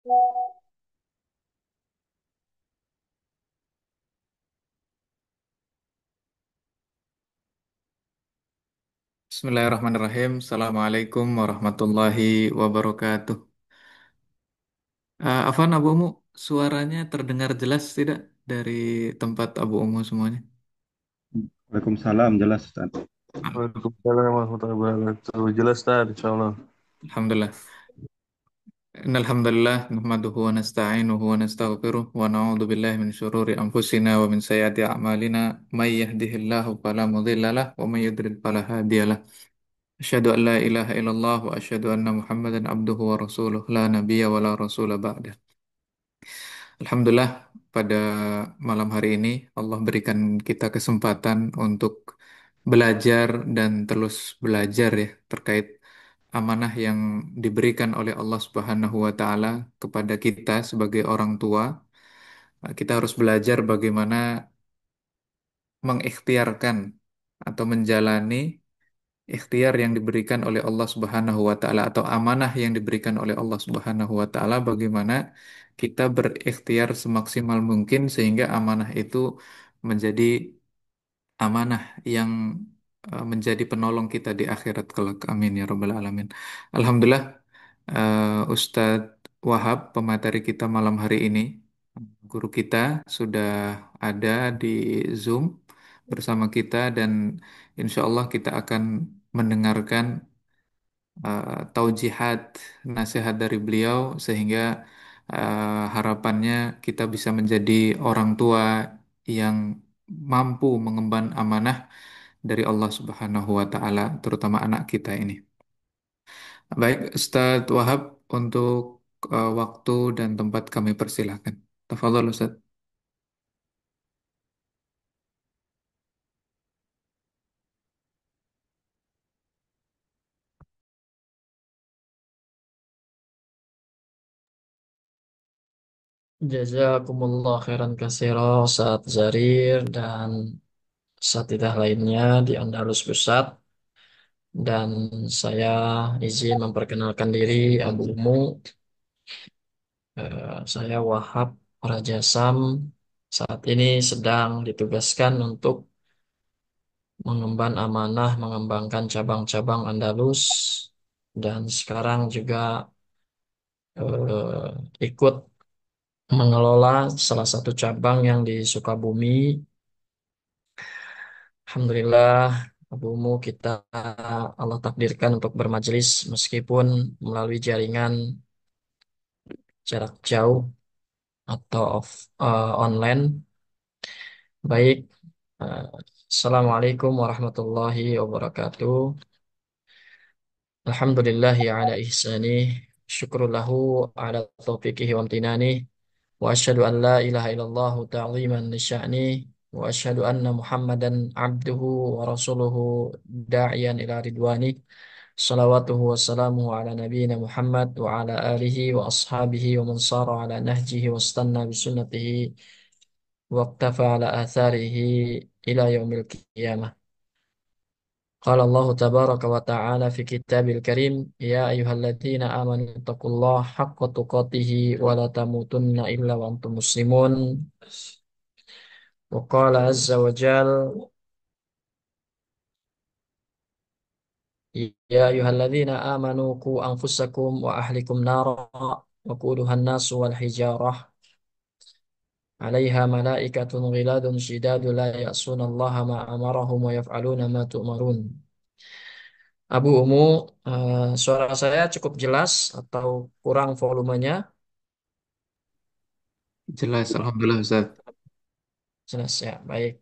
Bismillahirrahmanirrahim. Assalamualaikum warahmatullahi wabarakatuh. Afan, Abu Umu, suaranya terdengar jelas tidak dari tempat Abu Umu semuanya? Waalaikumsalam, jelas Ustaz. Waalaikumsalam warahmatullahi wabarakatuh. Jelas, Ustaz, insyaallah. Alhamdulillah. Innalhamdulillah, nahmaduhu wa nasta'inuhu wa nastaghfiruh wa na'udzu billahi min syururi anfusina wa min sayyiati a'malina. May yahdihillahu fala mudilla lah wa may yudlil fala hadiyalah. Asyhadu an la ilaha illallah wa asyhadu anna Muhammadan abduhu wa rasuluh la nabiyya wa la rasula ba'dah. Alhamdulillah, pada malam hari ini Allah berikan kita kesempatan untuk belajar dan terus belajar ya terkait amanah yang diberikan oleh Allah Subhanahu wa taala kepada kita sebagai orang tua. Kita harus belajar bagaimana mengikhtiarkan atau menjalani ikhtiar yang diberikan oleh Allah Subhanahu wa taala atau amanah yang diberikan oleh Allah Subhanahu wa taala, bagaimana kita berikhtiar semaksimal mungkin sehingga amanah itu menjadi amanah yang menjadi penolong kita di akhirat kelak. Amin ya rabbal alamin. Alhamdulillah, Ustadz Wahab, pemateri kita malam hari ini, guru kita sudah ada di Zoom bersama kita, dan insya Allah kita akan mendengarkan taujihat, nasihat dari beliau sehingga harapannya kita bisa menjadi orang tua yang mampu mengemban amanah dari Allah Subhanahu wa taala, terutama anak kita ini. Baik, Ustadz Wahab, untuk waktu dan tempat kami persilahkan. Tafadhol Ustadz. Jazakumullah khairan katsira saat Zarir dan satidah lainnya di Andalus Pusat, dan saya izin memperkenalkan diri Abu Mu. Saya Wahab Raja Sam, saat ini sedang ditugaskan untuk mengemban amanah mengembangkan cabang-cabang Andalus, dan sekarang juga ikut mengelola salah satu cabang yang di Sukabumi. Alhamdulillah, Abu Mu, kita Allah takdirkan untuk bermajelis meskipun melalui jaringan jarak jauh atau online. Baik, eh, Assalamualaikum warahmatullahi wabarakatuh. Alhamdulillahi ala ihsanih, syukurullahu ala taufiqihi wa amtinanih, wa asyhadu an la ilaha illallah ta'ziman li sya'nih, wa asyhadu anna Muhammadan abduhu wa rasuluhu da'iyan ila ridwanih. Salawatuhu wassalamuhu ala nabiyyina Muhammad wa ala alihi wa ashabihi wa man sara ala nahjihi wa istanna bisunnatihi wa iktafa ala atharihi ila yaumil qiyamah. Qala Allah tabaraka wa ta'ala fi kitabil karim, ya ayyuhalladzina amanu taqullaha haqqa tuqatih wa la tamutunna illa wa antum muslimun. Wa qala azza wa jalla, ya ayyuhalladzina amanu qu anfusakum wa ahlikum nara wa quduha an-nasu wal hijarah 'alaiha malaikatun ghiladun shidadun la ya'sunallaha ma amarahum wa yaf'aluna ma tu'marun. Abu Umu, suara saya cukup jelas atau kurang volumenya? Jelas, Alhamdulillah Ustadz. Jelas ya, baik.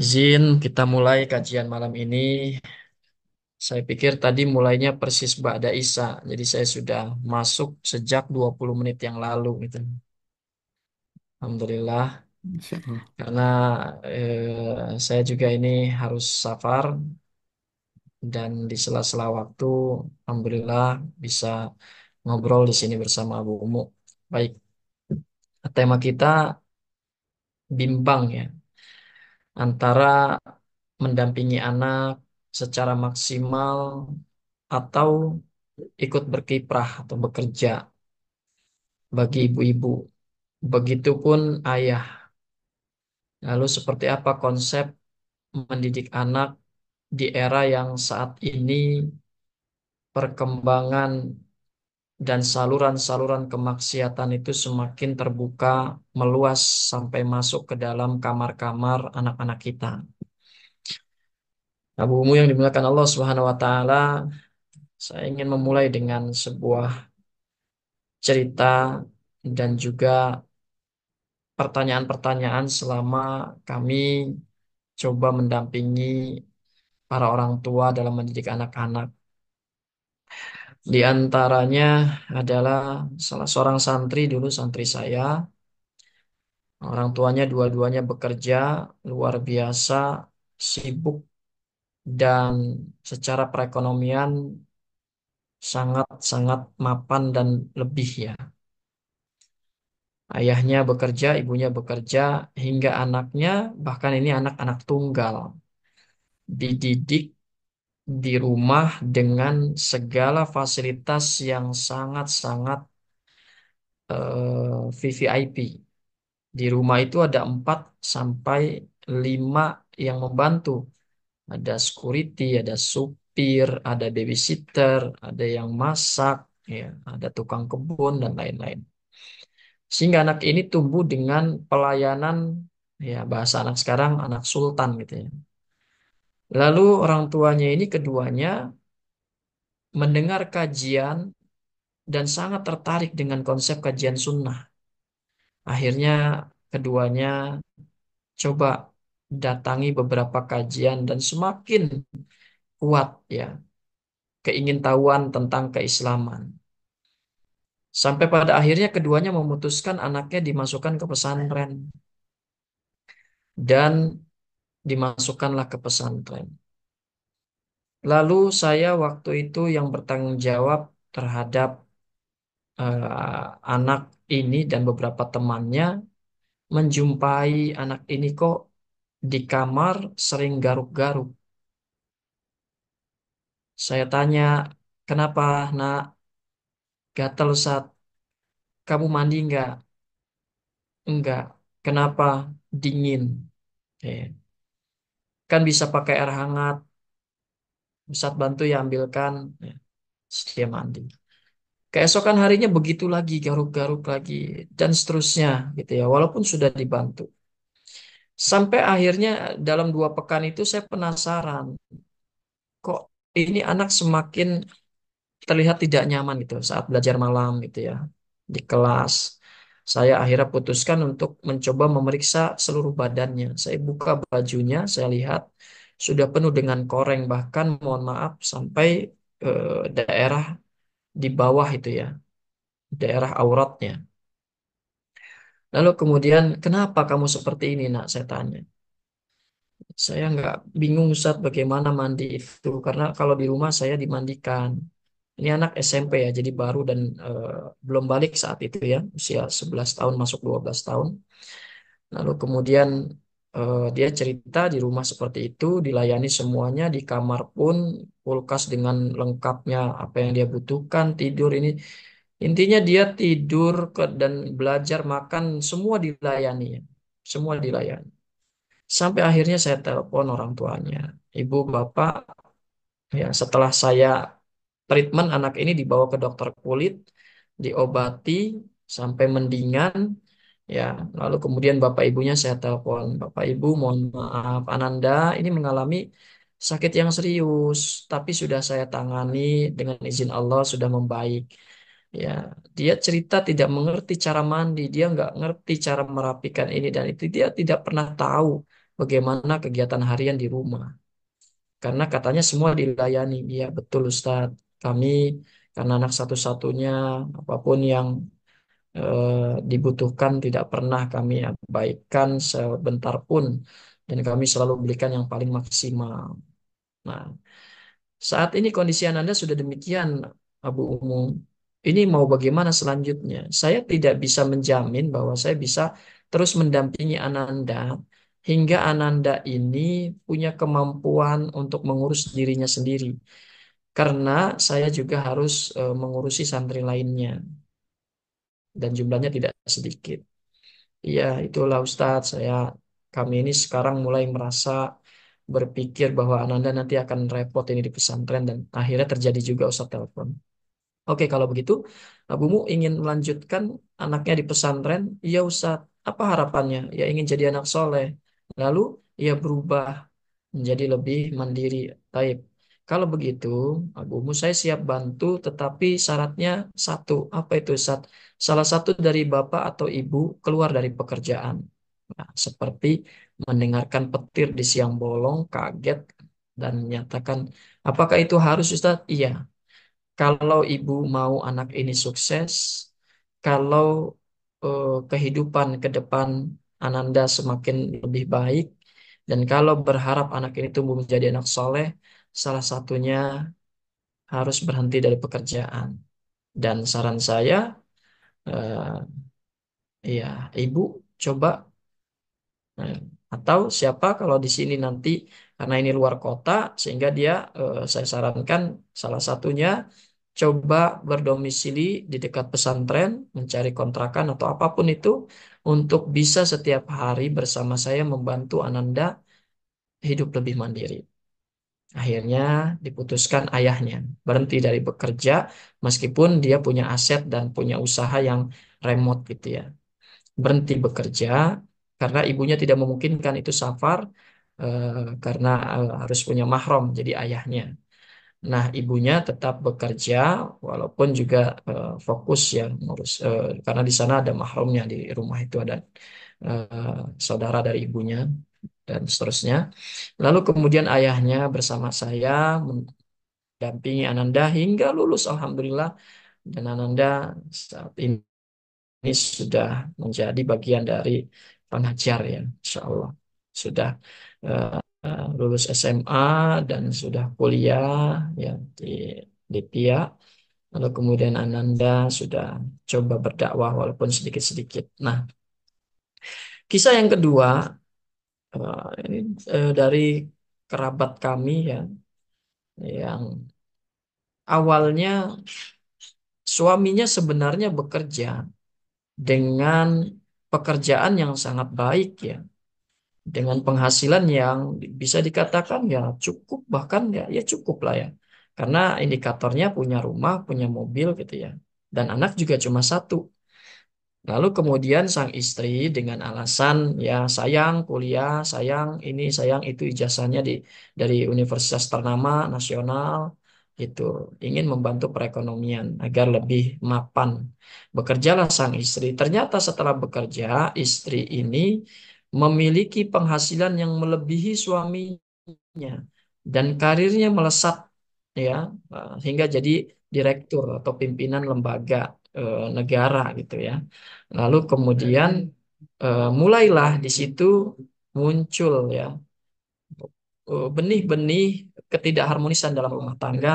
Izin kita mulai kajian malam ini. Saya pikir tadi mulainya persis Ba'da Isya, jadi saya sudah masuk sejak 20 menit yang lalu gitu. Alhamdulillah, Insya Allah. karena saya juga ini harus safar, dan di sela-sela waktu, alhamdulillah bisa ngobrol di sini bersama Abu Umu. Baik, tema kita bimbang ya, antara mendampingi anak secara maksimal atau ikut berkiprah atau bekerja. bagi ibu-ibu. Begitupun ayah. Lalu seperti apa konsep mendidik anak di era yang saat ini perkembangan dan saluran-saluran kemaksiatan itu semakin terbuka, meluas sampai masuk ke dalam kamar-kamar anak-anak kita. Nah, Bu Umu yang dimuliakan Allah Subhanahu wa taala, saya ingin memulai dengan sebuah cerita dan juga pertanyaan-pertanyaan selama kami coba mendampingi para orang tua dalam mendidik anak-anak. Di antaranya adalah salah seorang santri dulu, santri saya. Orang tuanya dua-duanya bekerja luar biasa, sibuk, dan secara perekonomian sangat-sangat mapan dan lebih ya. Ayahnya bekerja, ibunya bekerja, hingga anaknya, bahkan ini anak-anak tunggal, dididik di rumah dengan segala fasilitas yang sangat-sangat VVIP. Di rumah itu ada 4 sampai 5 yang membantu. Ada security, ada supir, ada babysitter, ada yang masak, ya, ada tukang kebun dan lain-lain. Sehingga anak ini tumbuh dengan pelayanan, ya bahasa anak sekarang anak sultan gitu ya. Lalu orang tuanya ini keduanya mendengar kajian dan sangat tertarik dengan konsep kajian sunnah. Akhirnya keduanya coba datangi beberapa kajian dan semakin kuat ya keingintahuan tentang keislaman. Sampai pada akhirnya keduanya memutuskan anaknya dimasukkan ke pesantren dan dimasukkanlah ke pesantren. Lalu saya waktu itu yang bertanggung jawab terhadap anak ini dan beberapa temannya menjumpai anak ini kok di kamar sering garuk-garuk. Saya tanya, kenapa nak gatal saat kamu mandi enggak? Enggak. Kenapa? Dingin. Eh, Kan bisa pakai air hangat. Ustadz bantu ya ambilkan. Ya, terus dia mandi. Keesokan harinya begitu lagi, garuk-garuk lagi. Dan seterusnya gitu ya. Walaupun sudah dibantu. Sampai akhirnya dalam 2 pekan itu saya penasaran. Kok ini anak semakin terlihat tidak nyaman gitu saat belajar malam gitu ya di kelas. Saya akhirnya putuskan untuk mencoba memeriksa seluruh badannya. Saya buka bajunya, saya lihat sudah penuh dengan koreng, bahkan mohon maaf sampai daerah di bawah itu ya, daerah auratnya. Lalu kemudian, kenapa kamu seperti ini, nak? Saya tanya. Saya nggak bingung Ustaz bagaimana mandi itu karena kalau di rumah saya dimandikan. Ini anak SMP ya, jadi baru dan belum balik saat itu ya, usia 11 tahun masuk 12 tahun. Lalu kemudian dia cerita di rumah seperti itu, dilayani semuanya, di kamar pun kulkas dengan lengkapnya apa yang dia butuhkan, tidur ini. Intinya dia tidur dan belajar, makan, semua dilayani ya. Semua dilayani. Sampai akhirnya saya telepon orang tuanya. Ibu, bapak, ya setelah saya treatment anak ini dibawa ke dokter kulit, diobati sampai mendingan, ya. Lalu kemudian bapak ibunya saya telepon, bapak ibu mohon maaf, Ananda ini mengalami sakit yang serius, tapi sudah saya tangani dengan izin Allah sudah membaik. Ya, dia cerita tidak mengerti cara mandi, dia nggak ngerti cara merapikan ini dan itu, dia tidak pernah tahu bagaimana kegiatan harian di rumah. Karena katanya semua dilayani. Iya, betul Ustadz. Kami karena anak satu-satunya, apapun yang dibutuhkan tidak pernah kami abaikan sebentar pun. Dan kami selalu berikan yang paling maksimal. Nah, saat ini kondisi Ananda sudah demikian, Abu Umum. Ini mau bagaimana selanjutnya? Saya tidak bisa menjamin bahwa saya bisa terus mendampingi Ananda hingga Ananda ini punya kemampuan untuk mengurus dirinya sendiri. Karena saya juga harus mengurusi santri lainnya. dan jumlahnya tidak sedikit. Iya, itulah Ustadz. Kami ini sekarang mulai merasa berpikir bahwa Ananda nanti akan repot ini di pesantren dan akhirnya terjadi juga Ustadz telepon. Oke, kalau begitu, Abumu ingin melanjutkan anaknya di pesantren? Iya Ustadz. Apa harapannya? Ya ingin jadi anak soleh. Lalu ia berubah menjadi lebih mandiri. Taib. Kalau begitu, Abumu saya siap bantu, tetapi syaratnya satu. Apa itu Ustadz? Salah satu dari bapak atau ibu keluar dari pekerjaan. Nah, seperti mendengarkan petir di siang bolong, kaget, dan menyatakan, apakah itu harus Ustadz? Iya. Kalau ibu mau anak ini sukses, kalau kehidupan ke depan Ananda semakin lebih baik, dan kalau berharap anak ini tumbuh menjadi anak soleh, salah satunya harus berhenti dari pekerjaan. Dan saran saya, eh, ya ibu coba Nah, atau siapa kalau di sini nanti karena ini luar kota sehingga dia saya sarankan salah satunya coba berdomisili di dekat pesantren, mencari kontrakan atau apapun itu untuk bisa setiap hari bersama saya membantu Ananda hidup lebih mandiri. Akhirnya diputuskan ayahnya berhenti dari bekerja meskipun dia punya aset dan punya usaha yang remote gitu ya, berhenti bekerja karena ibunya tidak memungkinkan itu safar karena harus punya mahram jadi ayahnya. Nah, ibunya tetap bekerja walaupun juga fokus ya ngurus karena di sana ada mahramnya di rumah itu ada saudara dari ibunya dan seterusnya. Lalu kemudian ayahnya bersama saya mendampingi Ananda hingga lulus alhamdulillah dan Ananda saat ini sudah menjadi bagian dari pengajar ya, Insya Allah. Sudah lulus SMA dan sudah kuliah ya di PIA. Lalu kemudian Ananda sudah coba berdakwah walaupun sedikit-sedikit. Nah, kisah yang kedua ini dari kerabat kami ya, yang awalnya suaminya sebenarnya bekerja dengan pekerjaan yang sangat baik ya dengan penghasilan yang bisa dikatakan ya cukup bahkan ya cukup lah ya karena indikatornya punya rumah punya mobil gitu ya dan anak juga cuma satu. Lalu kemudian sang istri dengan alasan ya sayang kuliah sayang ini sayang itu ijazahnya dari universitas ternama nasional itu ingin membantu perekonomian agar lebih mapan. Bekerjalah sang istri. Ternyata setelah bekerja, istri ini memiliki penghasilan yang melebihi suaminya dan karirnya melesat ya hingga jadi direktur atau pimpinan lembaga negara gitu ya. Lalu kemudian mulailah di situ muncul ya benih-benih ketidakharmonisan dalam rumah tangga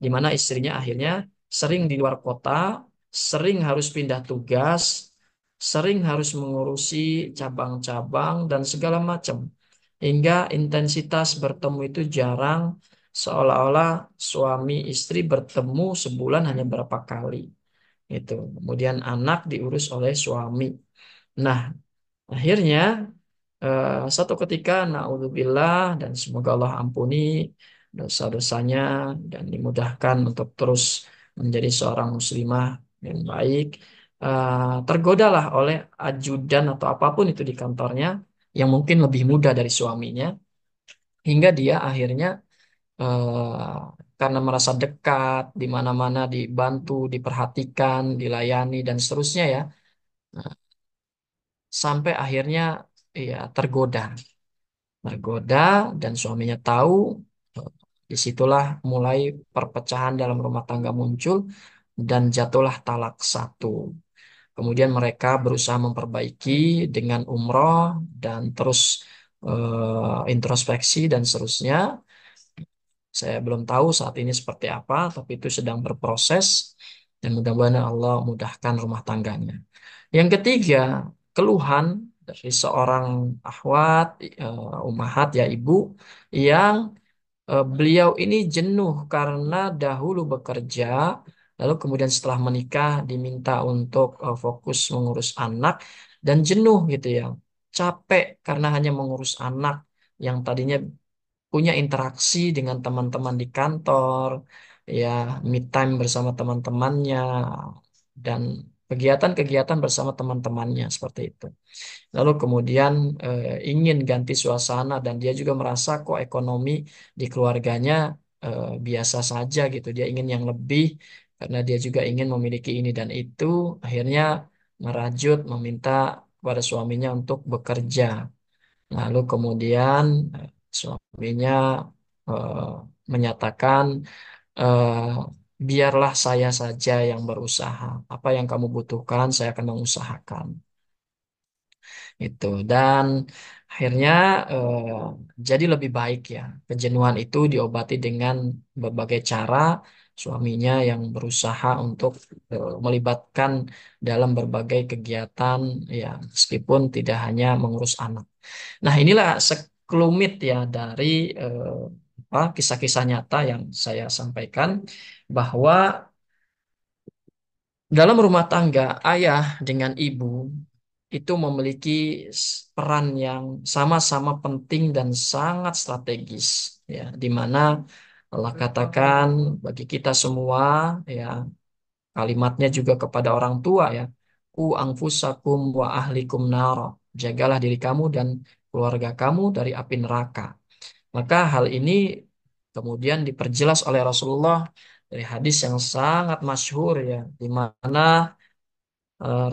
di mana istrinya akhirnya sering di luar kota, sering harus pindah tugas, sering harus mengurusi cabang-cabang dan segala macam. Hingga intensitas bertemu itu jarang, seolah-olah suami istri bertemu sebulan hanya berapa kali. Itu. Kemudian anak diurus oleh suami. Nah, akhirnya satu ketika naudzubillah dan semoga Allah ampuni dosa-dosanya dan dimudahkan untuk terus menjadi seorang muslimah yang baik. Tergodalah oleh ajudan atau apapun itu di kantornya yang mungkin lebih muda dari suaminya hingga dia akhirnya karena merasa dekat di mana-mana dibantu, diperhatikan, dilayani dan seterusnya ya. Nah, sampai akhirnya ya tergoda dan suaminya tahu disitulah mulai perpecahan dalam rumah tangga muncul dan jatuhlah talak satu. Kemudian mereka berusaha memperbaiki dengan umroh dan terus introspeksi dan seterusnya. Saya belum tahu saat ini seperti apa, tapi itu sedang berproses dan mudah-mudahan Allah mudahkan rumah tangganya. Yang ketiga, keluhan dari seorang akhwat, umahat ya ibu, yang beliau ini jenuh karena dahulu bekerja, lalu kemudian setelah menikah diminta untuk fokus mengurus anak dan jenuh gitu ya, capek karena hanya mengurus anak yang tadinya punya interaksi dengan teman-teman di kantor, ya, me time bersama teman-temannya, dan kegiatan-kegiatan bersama teman-temannya seperti itu. Lalu kemudian ingin ganti suasana dan dia juga merasa kok ekonomi di keluarganya biasa saja gitu. Dia ingin yang lebih karena dia juga ingin memiliki ini dan itu. Akhirnya merajut meminta kepada suaminya untuk bekerja. Lalu kemudian suaminya eh, menyatakan, eh, biarlah saya saja yang berusaha. Apa yang kamu butuhkan, saya akan mengusahakan. Itu. Dan akhirnya eh, jadi lebih baik ya. Kejenuhan itu diobati dengan berbagai cara. Suaminya yang berusaha untuk melibatkan dalam berbagai kegiatan ya, meskipun tidak hanya mengurus anak. Nah, inilah sekelumit ya dari kisah-kisah nyata yang saya sampaikan bahwa dalam rumah tangga, ayah dengan ibu itu memiliki peran yang sama-sama penting dan sangat strategis, ya, di mana Allah katakan bagi kita semua, ya, kalimatnya juga kepada orang tua ya, ku anfusakum wa ahlikum naro, jagalah diri kamu dan keluarga kamu dari api neraka. Maka hal ini kemudian diperjelas oleh Rasulullah dari hadis yang sangat masyhur ya, di mana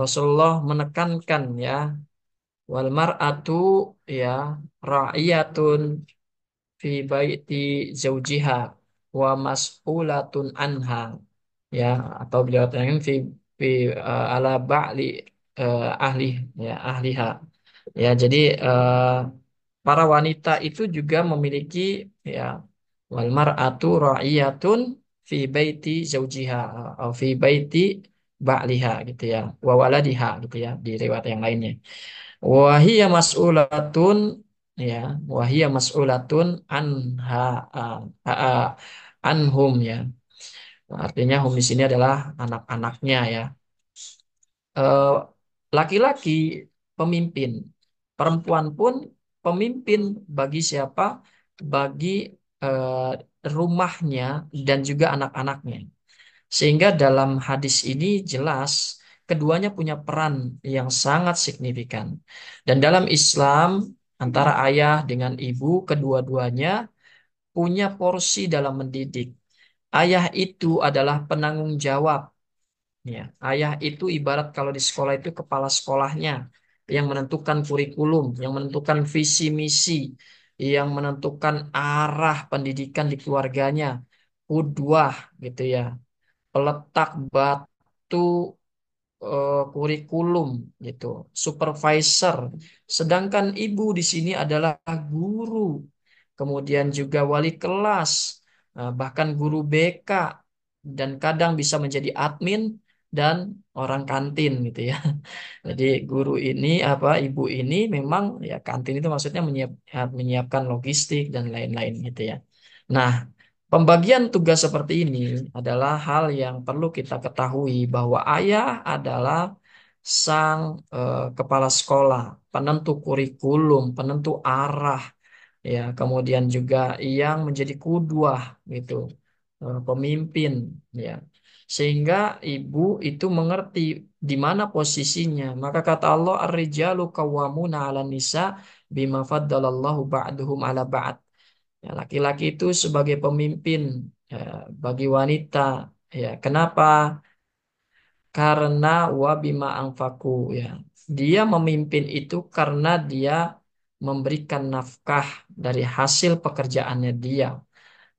Rasulullah menekankan ya, wal mar'atu ya ra'iyatun fi baiti zaujiha wa mas'ulatun anha, ya, atau beliau katakan fi ala ba'li ahli, ya, ahliha, ya, jadi para wanita itu juga memiliki, ya, wal mar'atu ra'iyatun fi baiti zaujiha atau fi baiti ba'liha gitu ya, wa waladiha gitu ya di riwayat yang lainnya. Wahia mas'ulatun, ya, wahia mas'ulatun anha anhum, ya. Artinya hum di sini adalah anak-anaknya ya. Eh, Laki-laki pemimpin, perempuan pun pemimpin bagi siapa? Bagi eh, rumahnya dan juga anak-anaknya. Sehingga dalam hadis ini jelas keduanya punya peran yang sangat signifikan. Dan dalam Islam antara ayah dengan ibu kedua-duanya punya porsi dalam mendidik. Ayah itu adalah penanggung jawab. Ya, ayah itu ibarat kalau di sekolah itu kepala sekolahnya yang menentukan kurikulum, yang menentukan visi misi, yang menentukan arah pendidikan di keluarganya, qudwah gitu ya, peletak batu kurikulum gitu, supervisor. Sedangkan ibu di sini adalah guru, kemudian juga wali kelas, bahkan guru BK, dan kadang bisa menjadi admin dan orang kantin gitu ya. Jadi guru ini apa ibu ini memang ya kantin itu maksudnya menyiapkan logistik dan lain-lain gitu ya. Nah, pembagian tugas seperti ini adalah hal yang perlu kita ketahui bahwa ayah adalah sang kepala sekolah, penentu kurikulum, penentu arah, ya, kemudian juga yang menjadi kudwah gitu, pemimpin, ya, sehingga ibu itu mengerti di mana posisinya. Maka kata Allah, ar-rijalu qawwamuna 'alan nisa bima faddalallahu ba'duhum 'ala ba'd. Ya, laki-laki itu sebagai pemimpin ya, bagi wanita. Ya, kenapa? Karena wabima angfaku, ya. Dia memimpin itu karena dia memberikan nafkah dari hasil pekerjaannya dia,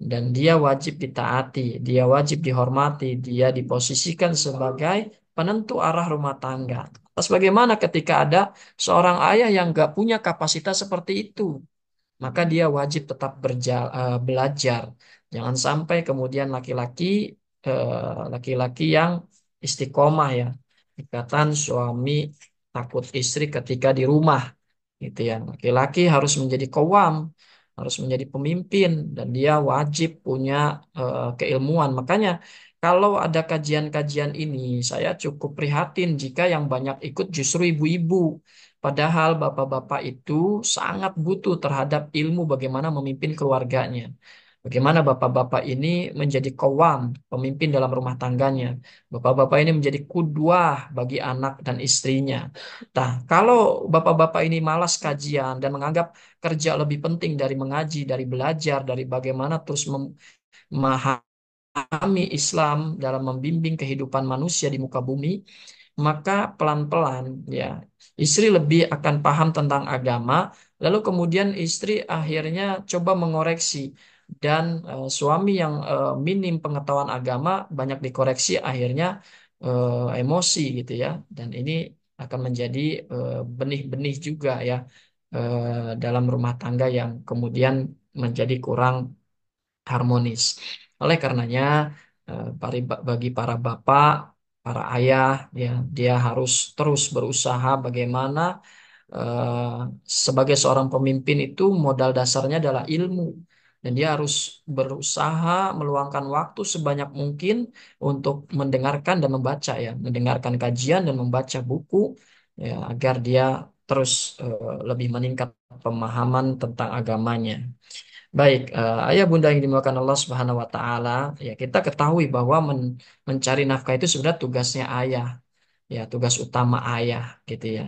dan dia wajib ditaati, dia wajib dihormati, dia diposisikan sebagai penentu arah rumah tangga. Terus bagaimana ketika ada seorang ayah yang nggak punya kapasitas seperti itu? Maka dia wajib tetap belajar. Jangan sampai kemudian laki-laki yang istiqomah ya. Ikatan suami takut istri ketika di rumah gitu ya. Laki-laki harus menjadi kawam, harus menjadi pemimpin dan dia wajib punya keilmuan. Makanya Kalau ada kajian-kajian ini, saya cukup prihatin jika yang banyak ikut justru ibu-ibu. Padahal bapak-bapak itu sangat butuh terhadap ilmu bagaimana memimpin keluarganya. Bagaimana bapak-bapak ini menjadi kawam, pemimpin dalam rumah tangganya. Bapak-bapak ini menjadi kudwah bagi anak dan istrinya. Nah, kalau bapak-bapak ini malas kajian dan menganggap kerja lebih penting dari mengaji, dari belajar, dari bagaimana terus memahami Islam dalam membimbing kehidupan manusia di muka bumi, maka pelan-pelan ya istri lebih akan paham tentang agama, lalu kemudian istri akhirnya coba mengoreksi dan suami yang minim pengetahuan agama banyak dikoreksi akhirnya emosi gitu ya, dan ini akan menjadi benih-benih juga ya dalam rumah tangga yang kemudian menjadi kurang harmonis. Oleh karenanya, bagi para bapak, para ayah, ya, dia harus terus berusaha bagaimana eh, sebagai seorang pemimpin itu modal dasarnya adalah ilmu. Dan dia harus berusaha meluangkan waktu sebanyak mungkin untuk mendengarkan dan membaca ya, mendengarkan kajian dan membaca buku ya, agar dia terus lebih meningkat pemahaman tentang agamanya. Baik, ayah bunda yang dimuliakan Allah Subhanahu wa taala, ya kita ketahui bahwa mencari nafkah itu sebenarnya tugasnya ayah, ya tugas utama ayah gitu ya.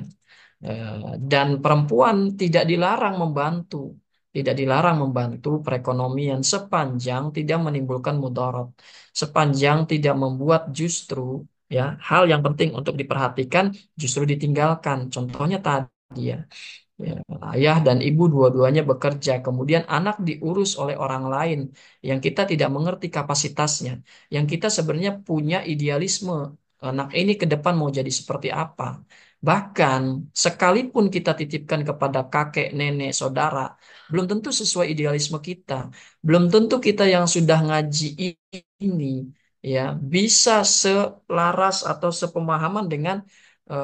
Eh, dan perempuan tidak dilarang membantu, tidak dilarang membantu perekonomian sepanjang tidak menimbulkan mudarat, sepanjang tidak membuat justru ya hal yang penting untuk diperhatikan justru ditinggalkan. Contohnya tadi ya. Ya, ayah dan ibu dua-duanya bekerja, kemudian anak diurus oleh orang lain yang kita tidak mengerti kapasitasnya, yang kita sebenarnya punya idealisme anak ini ke depan mau jadi seperti apa. Bahkan sekalipun kita titipkan kepada kakek, nenek, saudara, belum tentu sesuai idealisme kita. Belum tentu kita yang sudah ngaji ini ya bisa selaras atau sepemahaman dengan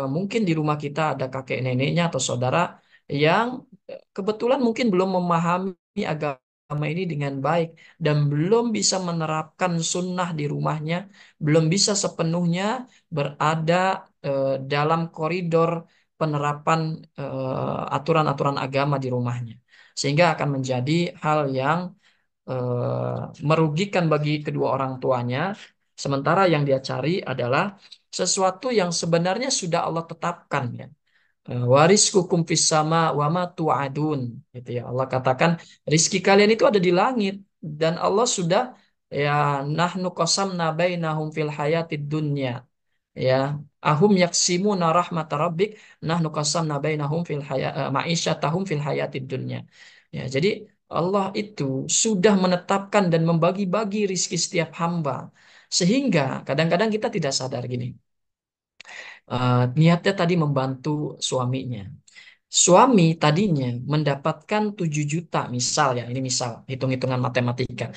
mungkin di rumah kita ada kakek neneknya atau saudara yang kebetulan mungkin belum memahami agama ini dengan baik dan belum bisa menerapkan sunnah di rumahnya, belum bisa sepenuhnya berada dalam koridor penerapan aturan-aturan agama di rumahnya. Sehingga akan menjadi hal yang merugikan bagi kedua orang tuanya, sementara yang dia cari adalah sesuatu yang sebenarnya sudah Allah tetapkan ya. Wariskukum fis sama wa ma tu'adun gitu ya. Allah katakan rizki kalian itu ada di langit dan Allah sudah ya nahnu qasamna bainahum fil hayatid dunya ya ahum yaksimuna rahmat rabbik nahnu qasamna bainahum fil ma'isyatahum fil hayatid dunya. Ya, jadi Allah itu sudah menetapkan dan membagi-bagi rizki setiap hamba sehingga kadang-kadang kita tidak sadar gini. Niatnya tadi membantu suaminya. Suami tadinya mendapatkan 7 juta, misal ya, ini misal, hitung-hitungan matematika.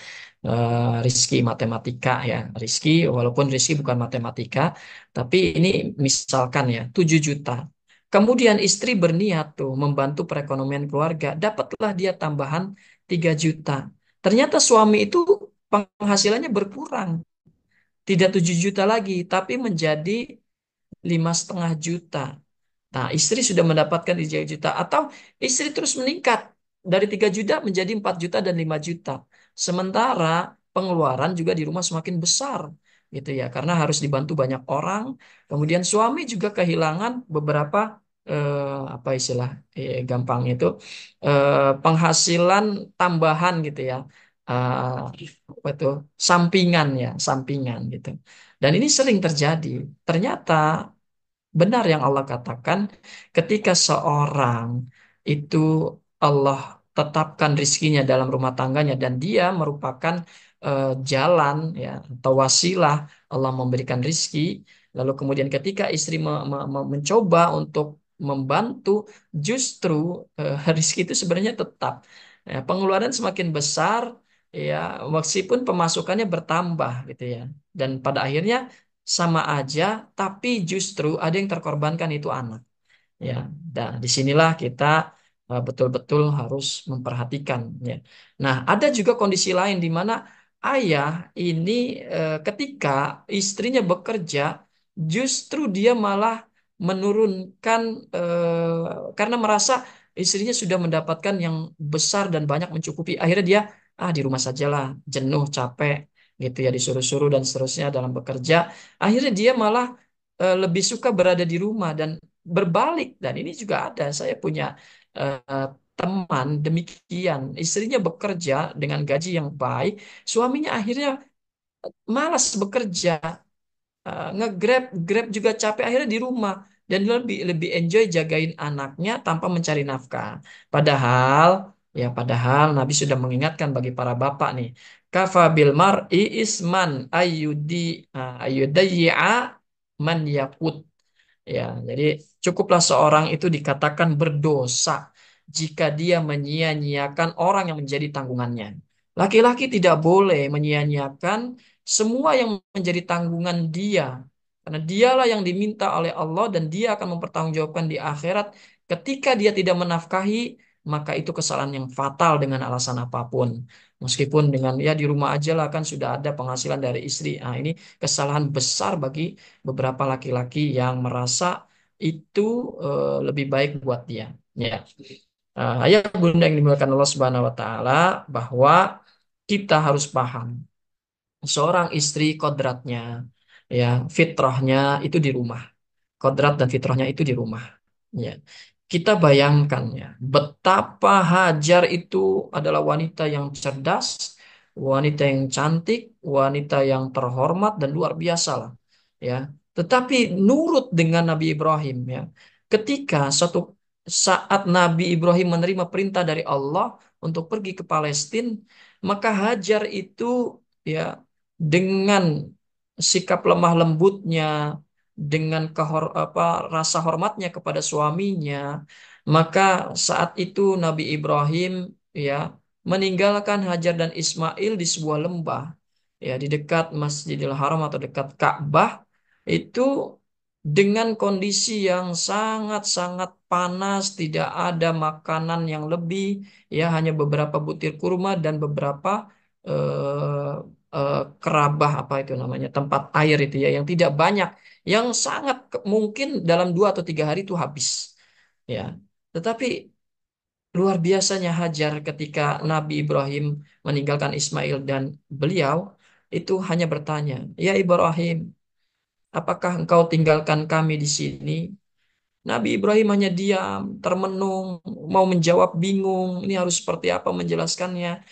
Rizki matematika ya, Rizki, walaupun Rizki bukan matematika, tapi ini misalkan ya, 7 juta. Kemudian istri berniat tuh membantu perekonomian keluarga, dapatlah dia tambahan 3 juta. Ternyata suami itu penghasilannya berkurang, tidak 7 juta lagi, tapi menjadi 5,5 juta. Nah, istri sudah mendapatkan 3 juta atau istri terus meningkat dari 3 juta menjadi 4 juta dan 5 juta. Sementara pengeluaran juga di rumah semakin besar gitu ya karena harus dibantu banyak orang. Kemudian suami juga kehilangan beberapa apa istilah gampang itu penghasilan tambahan gitu ya. Apa itu sampingan ya, sampingan gitu. Dan ini sering terjadi. Ternyata benar yang Allah katakan, ketika seorang itu Allah tetapkan rizkinya dalam rumah tangganya dan dia merupakan jalan ya atau wasilah Allah memberikan rizki. Lalu kemudian ketika istri mencoba untuk membantu, justru rizki itu sebenarnya tetap. Ya, pengeluaran semakin besar, ya meskipun pemasukannya bertambah gitu ya. Dan pada akhirnya sama aja, tapi justru ada yang terkorbankan itu anak. Ya, dan disinilah kita betul-betul harus memperhatikan. Ya. Nah, ada juga kondisi lain di mana ayah ini ketika istrinya bekerja, justru dia malah menurunkan karena merasa istrinya sudah mendapatkan yang besar dan banyak mencukupi. Akhirnya dia di rumah sajalah, jenuh, capek gitu ya disuruh-suruh dan seterusnya dalam bekerja. Akhirnya dia malah lebih suka berada di rumah dan berbalik. Dan ini juga ada. Saya punya eh, teman demikian, istrinya bekerja dengan gaji yang baik, suaminya akhirnya malas bekerja, nge-grab, grab juga capek, akhirnya di rumah dan lebih lebih enjoy jagain anaknya tanpa mencari nafkah. Padahal padahal Nabi sudah mengingatkan bagi para bapak nih, kafa bil mar'i isman ayyudayyi'a man yakut. Ya, jadi cukuplah seorang itu dikatakan berdosa jika dia menyia-nyiakan orang yang menjadi tanggungannya. Laki-laki tidak boleh menyia-nyiakan semua yang menjadi tanggungan dia. Karena dialah yang diminta oleh Allah dan dia akan mempertanggungjawabkan di akhirat. Ketika dia tidak menafkahi, maka itu kesalahan yang fatal dengan alasan apapun. Meskipun dengan di rumah aja lah kan sudah ada penghasilan dari istri. Nah, ini kesalahan besar bagi beberapa laki-laki yang merasa itu lebih baik buat dia. Ya. Ayah bunda yang dimuliakan Allah Subhanahu wa taala, bahwa kita harus paham seorang istri kodratnya, fitrahnya itu di rumah. Kodrat dan fitrahnya itu di rumah. Ya. Kita bayangkan ya, betapa Hajar itu adalah wanita yang cerdas, wanita yang cantik, wanita yang terhormat dan luar biasa lah. Ya. Tetapi nurut dengan Nabi Ibrahim ya. Ketika suatu saat Nabi Ibrahim menerima perintah dari Allah untuk pergi ke Palestina, maka Hajar itu ya dengan sikap lemah lembutnya, dengan rasa hormatnya kepada suaminya, maka saat itu Nabi Ibrahim ya meninggalkan Hajar dan Ismail di sebuah lembah di dekat Masjidil Haram atau dekat Ka'bah itu dengan kondisi yang sangat-sangat panas, tidak ada makanan yang lebih, hanya beberapa butir kurma dan beberapa eh, kerabah apa itu namanya tempat air itu yang tidak banyak, yang sangat mungkin dalam 2 atau 3 hari itu habis. Ya, tetapi luar biasanya Hajar ketika Nabi Ibrahim meninggalkan Ismail dan beliau itu hanya bertanya, ya Ibrahim, apakah engkau tinggalkan kami di sini? Nabi Ibrahim hanya diam, termenung, mau menjawab bingung, ini harus seperti apa menjelaskannya.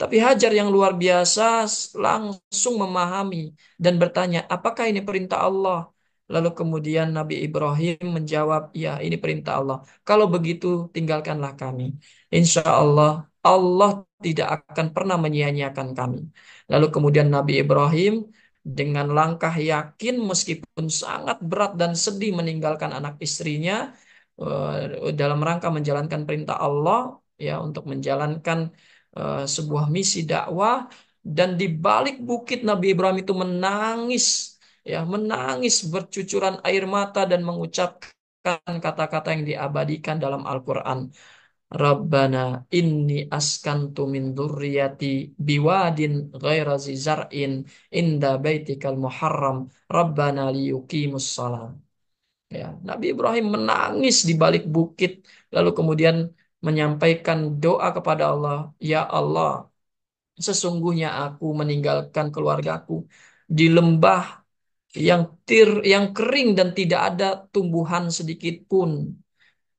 Tapi Hajar yang luar biasa langsung memahami dan bertanya, apakah ini perintah Allah? Lalu kemudian Nabi Ibrahim menjawab, ya ini perintah Allah. Kalau begitu tinggalkanlah kami. Insya Allah, Allah tidak akan pernah menyia-nyiakan kami. Lalu kemudian Nabi Ibrahim dengan langkah yakin meskipun sangat berat dan sedih meninggalkan anak istrinya dalam rangka menjalankan perintah Allah untuk menjalankan sebuah misi dakwah, dan di balik bukit Nabi Ibrahim itu menangis menangis bercucuran air mata dan mengucapkan kata-kata yang diabadikan dalam Al-Qur'an. Rabbana inni askantu min dzurriyyati biwadin ghaira zi zar'in inda baitikal muharram Rabbana liyuqimus shalah. Nabi Ibrahim menangis di balik bukit lalu kemudian menyampaikan doa kepada Allah, ya Allah, sesungguhnya aku meninggalkan keluargaku di lembah yang kering dan tidak ada tumbuhan sedikit pun.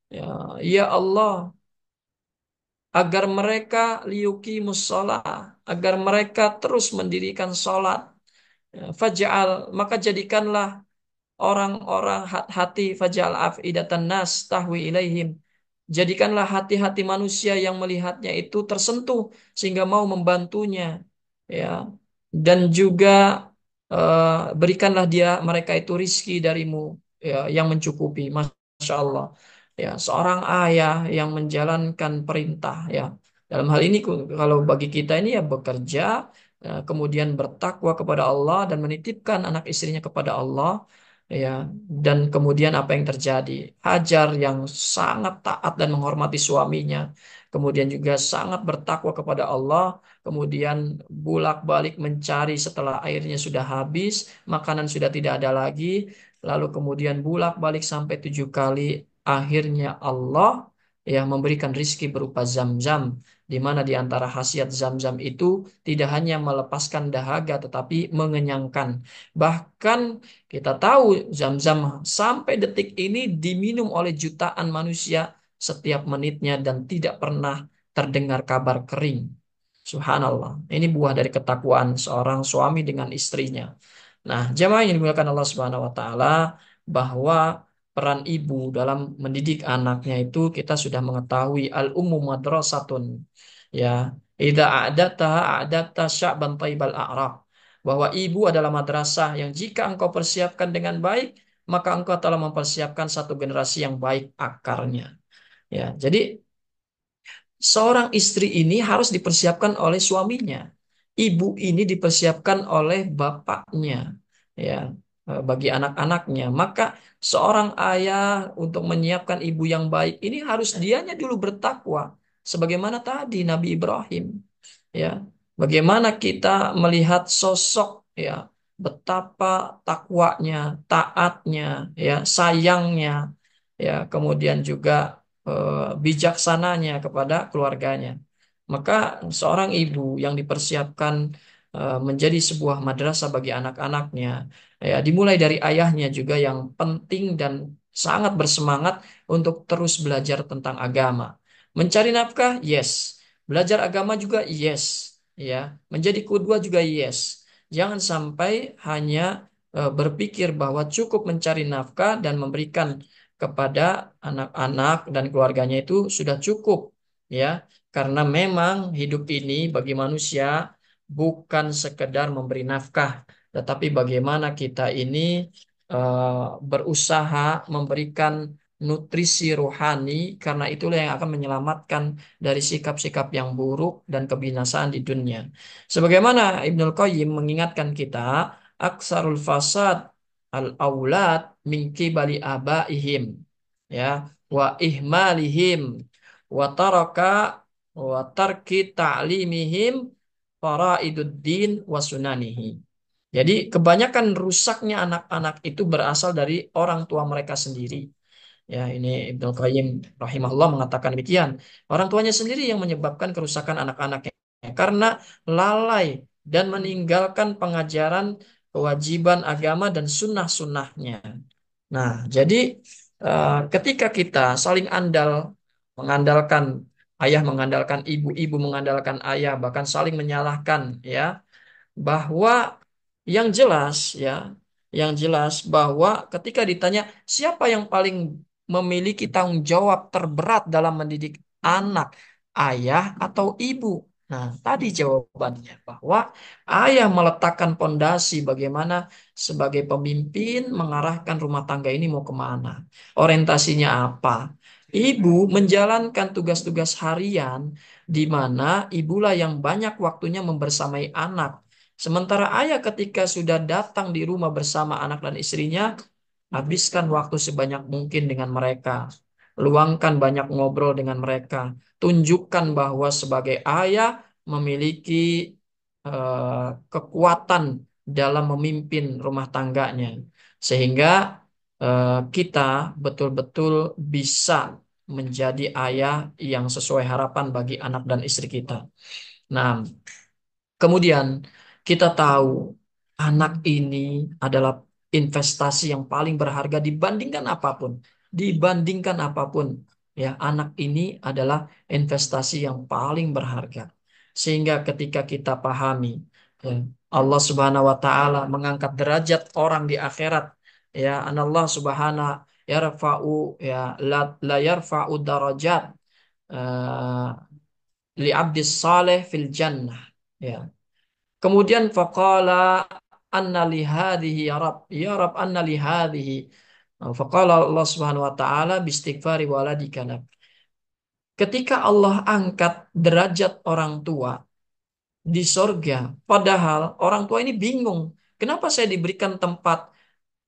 Ya, ya Allah, agar mereka liyuqimus shalah, agar mereka terus mendirikan salat. Faj'al, maka jadikanlah orang-orang hati faj'al afidatan nas tahwi ilaihim. Jadikanlah hati-hati manusia yang melihatnya itu tersentuh sehingga mau membantunya. Ya. Dan juga berikanlah mereka itu rizki darimu yang mencukupi. Masya Allah. Ya, seorang ayah yang menjalankan perintah Dalam hal ini kalau bagi kita ini bekerja, kemudian bertakwa kepada Allah dan menitipkan anak istrinya kepada Allah. ya, dan kemudian apa yang terjadi? Hajar yang sangat taat dan menghormati suaminya, kemudian juga sangat bertakwa kepada Allah, kemudian bolak-balik mencari setelah airnya sudah habis, makanan sudah tidak ada lagi, lalu kemudian bolak-balik sampai 7 kali, akhirnya Allah ya memberikan rizki berupa zam-zam, di mana di antara khasiat zam-zam itu tidak hanya melepaskan dahaga tetapi mengenyangkan. Bahkan kita tahu zam-zam sampai detik ini diminum oleh jutaan manusia setiap menitnya dan tidak pernah terdengar kabar kering. Subhanallah. Ini buah dari ketakwaan seorang suami dengan istrinya. Nah, jemaah yang dimuliakan Allah Subhanahu wa taala, bahwa peran ibu dalam mendidik anaknya itu kita sudah mengetahui al-ummu madrasatun. Ya, idza a'dadta sya'ban thaibal a'raq. Bahwa ibu adalah madrasah yang jika engkau persiapkan dengan baik, maka engkau telah mempersiapkan satu generasi yang baik akarnya. Ya, jadi seorang istri ini harus dipersiapkan oleh suaminya. Ibu ini dipersiapkan oleh bapaknya, ya, bagi anak-anaknya. Maka seorang ayah untuk menyiapkan ibu yang baik ini harus dianya dulu bertakwa. Sebagaimana tadi Nabi Ibrahim, ya. Bagaimana kita melihat sosok, ya, betapa takwanya, taatnya, ya, sayangnya, ya, kemudian juga bijaksananya kepada keluarganya. Maka seorang ibu yang dipersiapkan menjadi sebuah madrasah bagi anak-anaknya, ya, dimulai dari ayahnya juga yang penting dan sangat bersemangat untuk terus belajar tentang agama. Mencari nafkah, yes. Belajar agama juga, yes. Ya, menjadi kudua juga, yes. Jangan sampai hanya berpikir bahwa cukup mencari nafkah dan memberikan kepada anak-anak dan keluarganya itu sudah cukup, ya, karena memang hidup ini bagi manusia bukan sekedar memberi nafkah, tetapi bagaimana kita ini berusaha memberikan nutrisi rohani, karena itulah yang akan menyelamatkan dari sikap-sikap yang buruk dan kebinasaan di dunia. Sebagaimana Ibnul Qayyim mengingatkan kita, aksarul fasad al-aulad min qibali abaihim, ya, wa ihmalihim wa taraka wa tarki ta'limihim faraiduddin wa sunanihi. Jadi kebanyakan rusaknya anak-anak itu berasal dari orang tua mereka sendiri. Ya, ini Ibnu Qayyim rahimahullah mengatakan demikian. Orang tuanya sendiri yang menyebabkan kerusakan anak-anaknya karena lalai dan meninggalkan pengajaran kewajiban agama dan sunnah-sunnahnya. Nah, jadi ketika kita saling mengandalkan ayah, mengandalkan ibu, ibu mengandalkan ayah, bahkan saling menyalahkan, ya, bahwa yang jelas, ya, yang jelas bahwa ketika ditanya siapa yang paling memiliki tanggung jawab terberat dalam mendidik anak, ayah atau ibu? Nah, tadi jawabannya bahwa ayah meletakkan pondasi bagaimana sebagai pemimpin mengarahkan rumah tangga ini mau kemana, orientasinya apa. Ibu menjalankan tugas-tugas harian di mana ibulah yang banyak waktunya membersamai anak. Sementara ayah ketika sudah datang di rumah bersama anak dan istrinya, habiskan waktu sebanyak mungkin dengan mereka. Luangkan banyak ngobrol dengan mereka. Tunjukkan bahwa sebagai ayah memiliki kekuatan dalam memimpin rumah tangganya. Sehingga kita betul-betul bisa menjadi ayah yang sesuai harapan bagi anak dan istri kita. Nah, kemudian kita tahu anak ini adalah investasi yang paling berharga dibandingkan apapun. Dibandingkan apapun, ya, anak ini adalah investasi yang paling berharga. Sehingga ketika kita pahami, ya, Allah Subhanahu wa taala mengangkat derajat orang di akhirat. Ya, anallah subhanahu yarfa'u, ya, la yarfa'u darajat eh, li abdis saleh fil jannah. Ya. Kemudian faqala anna li hadhihi ya Rab, ya Rab anna li hadhihi. Faqala Allah Subhanahu wa taala bistighfari waladika lak. Ketika Allah angkat derajat orang tua di sorga, padahal orang tua ini bingung, kenapa saya diberikan tempat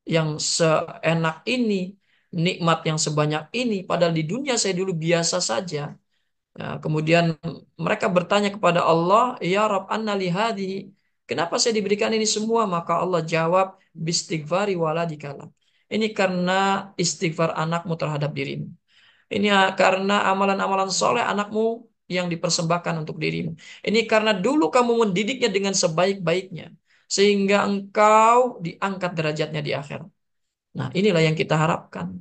yang seenak ini, nikmat yang sebanyak ini, padahal di dunia saya dulu biasa saja. Nah, kemudian mereka bertanya kepada Allah, Ya Rab, anna li hadhihi? Kenapa saya diberikan ini semua? Maka Allah jawab, bistighfari waladikala. Ini karena istighfar anakmu terhadap dirimu. Ini karena amalan-amalan soleh anakmu yang dipersembahkan untuk dirimu. Ini karena dulu kamu mendidiknya dengan sebaik-baiknya. Sehingga engkau diangkat derajatnya di akhirat. Nah, inilah yang kita harapkan.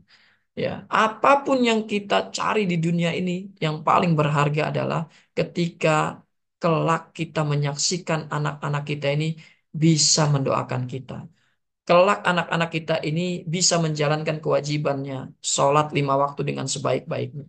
Ya, apapun yang kita cari di dunia ini, yang paling berharga adalah ketika kelak kita menyaksikan anak-anak kita ini bisa mendoakan kita. Kelak anak-anak kita ini bisa menjalankan kewajibannya, sholat 5 waktu dengan sebaik-baiknya,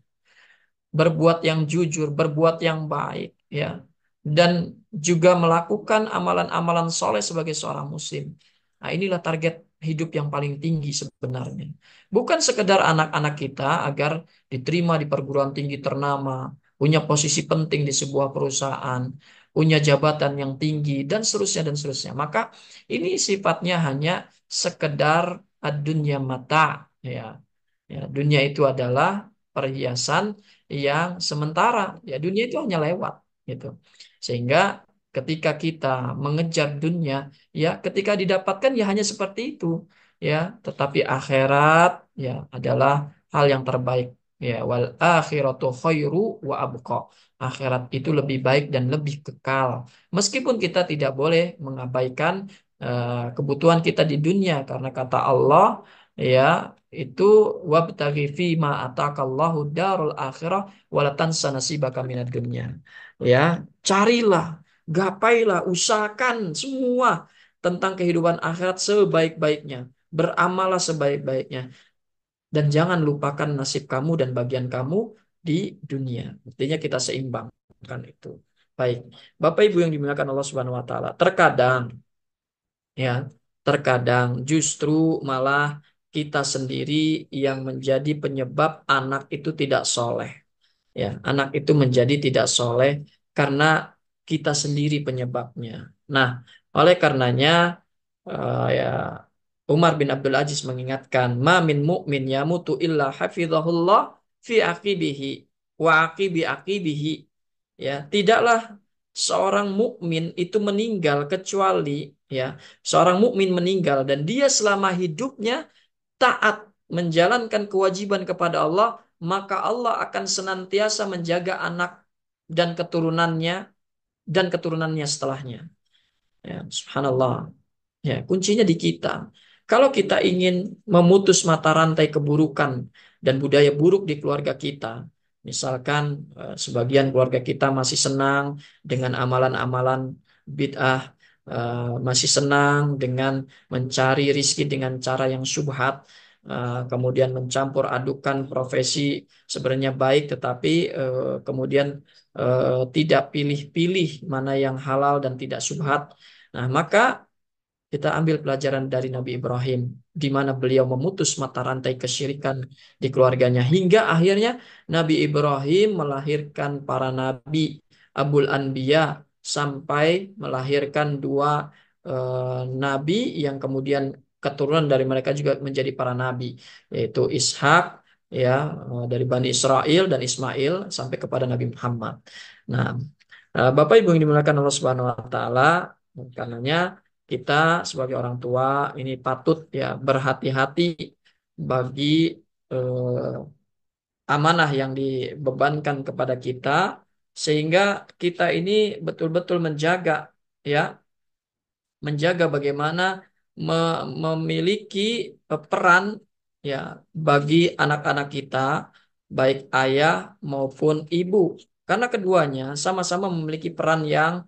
berbuat yang jujur, berbuat yang baik, ya, dan juga melakukan amalan-amalan soleh sebagai seorang muslim. Nah, inilah target hidup yang paling tinggi sebenarnya. Bukan sekedar anak-anak kita agar diterima di perguruan tinggi ternama, punya posisi penting di sebuah perusahaan, punya jabatan yang tinggi, dan seterusnya, dan seterusnya. Maka ini sifatnya hanya sekedar dunia mata, ya. Ya, dunia itu adalah perhiasan yang sementara. Ya, dunia itu hanya lewat, gitu. Sehingga ketika kita mengejar dunia, ya, ketika didapatkan ya hanya seperti itu, ya. Tetapi akhirat, ya, adalah hal yang terbaik. Ya, wal akhiratu khairu wa abqa. Akhirat itu lebih baik dan lebih kekal. Meskipun kita tidak boleh mengabaikan kebutuhan kita di dunia, karena kata Allah, ya, itu wabtaghi fima atakallahu darul akhirah wala tansa nasibaka minad dunya. Ya, carilah, gapailah, usahakan semua tentang kehidupan akhirat sebaik-baiknya. Beramallah sebaik-baiknya dan jangan lupakan nasib kamu dan bagian kamu di dunia. Artinya kita seimbangkan itu. Baik. Bapak Ibu yang dimuliakan Allah Subhanahu wa taala. Terkadang, ya, terkadang justru malah kita sendiri yang menjadi penyebab anak itu tidak soleh. Ya, anak itu menjadi tidak soleh karena kita sendiri penyebabnya. Nah, oleh karenanya, ya, Umar bin Abdul Aziz mengingatkan, "Ma min mu'min yamutu illa hafizahullah fi aqibihi wa aqibi aqibihi." Ya, tidaklah seorang mukmin itu meninggal kecuali, ya, seorang mukmin meninggal dan dia selama hidupnya taat menjalankan kewajiban kepada Allah, maka Allah akan senantiasa menjaga anak dan keturunannya setelahnya. Ya, subhanallah. Ya, kuncinya di kita. Kalau kita ingin memutus mata rantai keburukan dan budaya buruk di keluarga kita, misalkan sebagian keluarga kita masih senang dengan amalan-amalan bid'ah, masih senang dengan mencari rizki dengan cara yang syubhat, kemudian mencampur adukan profesi sebenarnya baik, tetapi kemudian tidak pilih-pilih mana yang halal dan tidak syubhat. Nah, maka kita ambil pelajaran dari Nabi Ibrahim, di mana beliau memutus mata rantai kesyirikan di keluarganya. Hingga akhirnya Nabi Ibrahim melahirkan para nabi, Abul Anbiya, sampai melahirkan dua nabi yang kemudian keturunan dari mereka juga menjadi para nabi, yaitu Ishak, ya, dari Bani Israel, dan Ismail sampai kepada Nabi Muhammad. Nah, Bapak Ibu yang dimuliakan Allah Subhanahu wa taala, karenanya kita sebagai orang tua ini patut, ya, berhati-hati bagi amanah yang dibebankan kepada kita, sehingga kita ini betul-betul menjaga, ya, menjaga bagaimana memiliki peran, ya, bagi anak-anak kita, baik ayah maupun ibu, karena keduanya sama-sama memiliki peran yang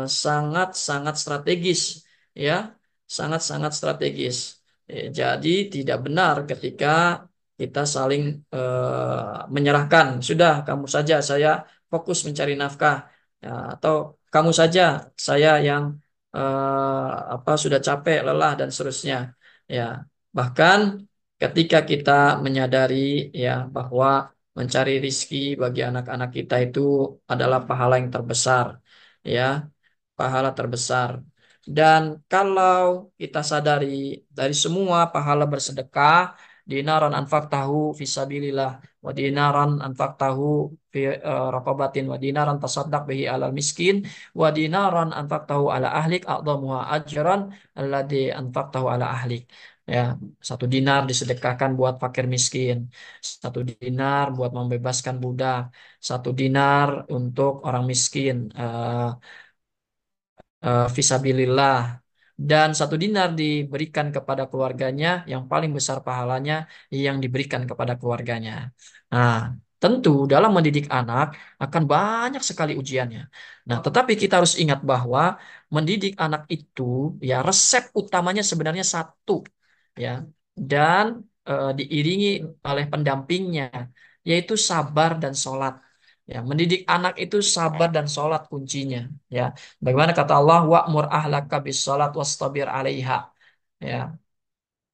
sangat-sangat strategis, ya, sangat-sangat strategis. Jadi tidak benar ketika kita saling menyerahkan, sudah kamu saja, saya fokus mencari nafkah, ya, atau kamu saja, saya yang sudah capek, lelah, dan seterusnya. Ya, bahkan ketika kita menyadari, ya, bahwa mencari rizki bagi anak-anak kita itu adalah pahala yang terbesar, ya, pahala terbesar. Dan kalau kita sadari dari semua pahala bersedekah, dinaron anfaqtahu fisabilillah wa dinaran anfaqtahu fi raqabatin wa dinaran tasaddaq bihi alal miskin wa dinaran anfaqtahu ala ahlik a'dhamuha ajran alladhi anfaqtahu ala ahlik. Ya, 1 dinar disedekahkan buat fakir miskin, 1 dinar buat membebaskan budak, 1 dinar untuk orang miskin, fisabilillah, dan 1 dinar diberikan kepada keluarganya, yang paling besar pahalanya yang diberikan kepada keluarganya. Nah, tentu dalam mendidik anak akan banyak sekali ujiannya. Nah, tetapi kita harus ingat bahwa mendidik anak itu, ya, resep utamanya sebenarnya satu, ya, dan diiringi oleh pendampingnya, yaitu sabar dan sholat. Ya, mendidik anak itu sabar dan sholat kuncinya. Ya, bagaimana kata Allah, wa'mur ahlaka bis salat wastabir 'alaiha. Ya,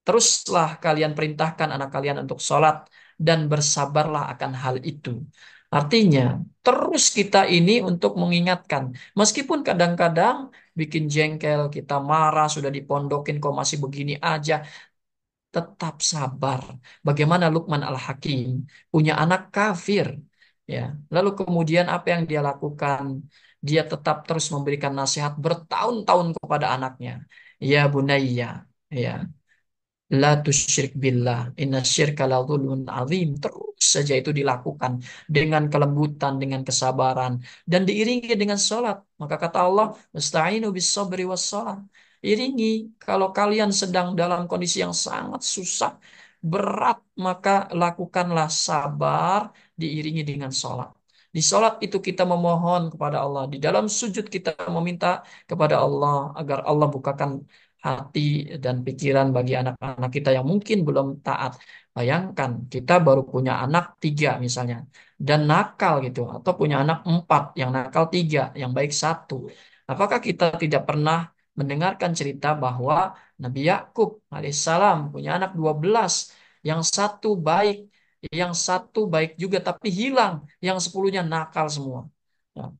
teruslah kalian perintahkan anak kalian untuk sholat dan bersabarlah akan hal itu. Artinya, terus kita ini untuk mengingatkan, meskipun kadang-kadang bikin jengkel, kita marah, sudah dipondokin kok masih begini aja, tetap sabar. Bagaimana Luqman Al-Hakim punya anak kafir, ya. Lalu kemudian apa yang dia lakukan? Dia tetap terus memberikan nasihat bertahun-tahun kepada anaknya. Ya bunayya, ya, la tusyrik billah, inna syirka la dzulmun azim. Terus saja itu dilakukan dengan kelembutan, dengan kesabaran, dan diiringi dengan sholat. Maka kata Allah, "Wasta'inu bis sabri was shalah." Iringi kalau kalian sedang dalam kondisi yang sangat susah, berat, maka lakukanlah sabar diiringi dengan sholat. Di sholat itu kita memohon kepada Allah. Di dalam sujud kita meminta kepada Allah agar Allah bukakan hati dan pikiran bagi anak-anak kita yang mungkin belum taat. Bayangkan kita baru punya anak 3 misalnya dan nakal gitu, atau punya anak 4 yang nakal 3, yang baik 1. Apakah kita tidak pernah mendengarkan cerita bahwa Nabi Yakub alaihissalam punya anak 12, yang 1 baik, yang 1 baik juga tapi hilang, yang 10-nya nakal semua. Nah,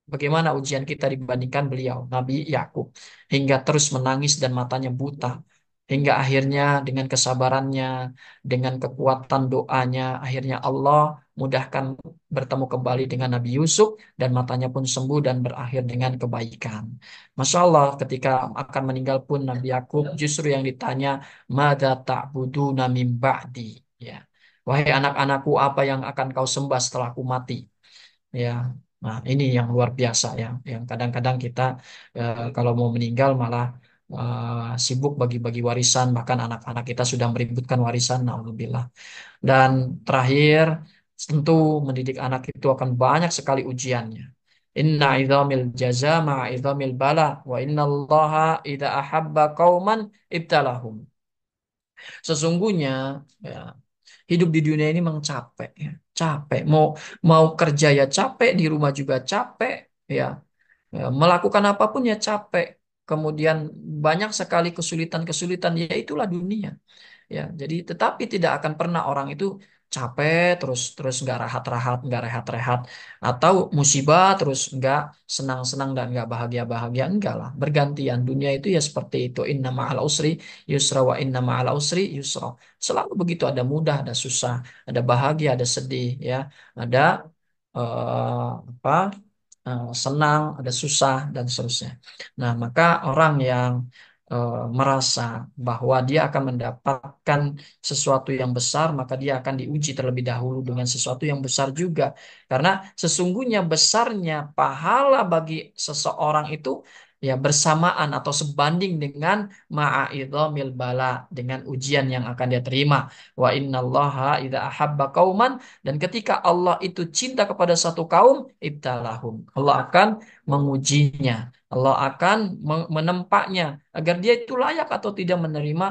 bagaimana ujian kita dibandingkan beliau, Nabi Yakub, hingga terus menangis dan matanya buta. Hingga akhirnya dengan kesabarannya, dengan kekuatan doanya, akhirnya Allah mudahkan bertemu kembali dengan Nabi Yusuf dan matanya pun sembuh dan berakhir dengan kebaikan. Masya Allah, ketika akan meninggal pun Nabi Yakub justru yang ditanya, Mada ta'buduna min ba'di? Ya. Wahai anak-anakku, apa yang akan kau sembah setelah aku mati? Ya, nah ini yang luar biasa ya, yang kadang-kadang kita kalau mau meninggal malah sibuk bagi-bagi warisan, bahkan anak-anak kita sudah meributkan warisan, naudzubillah. Dan terakhir, tentu mendidik anak itu akan banyak sekali ujiannya. Inna idhamil jaza ma'a idhamil bala wa inna allaha idha ahabba qauman ibtalahum. Sesungguhnya, ya, hidup di dunia ini memang capek, ya. Capek. Mau mau kerja ya capek, di rumah juga capek, ya. Ya, melakukan apapun ya capek. Kemudian banyak sekali kesulitan-kesulitan, ya itulah dunia. Ya, jadi tetapi tidak akan pernah orang itu capek terus terus nggak rahat-rahat, nggak rehat-rehat, atau musibah terus nggak senang-senang dan nggak bahagia-bahagia, enggak lah. Bergantian, dunia itu ya seperti itu. Inna ma'al usri yusra wa inna ma'al usri yusra. Selalu begitu, ada mudah, ada susah, ada bahagia, ada sedih, ya, ada apa? Senang, ada susah dan seterusnya. Nah, maka orang yang merasa bahwa dia akan mendapatkan sesuatu yang besar, maka dia akan diuji terlebih dahulu dengan sesuatu yang besar juga. Karena sesungguhnya besarnya pahala bagi seseorang itu ya bersamaan atau sebanding dengan ma'idhamil bala, dengan ujian yang akan dia terima. Wa innallaha idza ahabba qauman, dan ketika Allah itu cinta kepada satu kaum, ibtalahum. Allah akan mengujinya. Allah akan menempaknya agar dia itu layak atau tidak menerima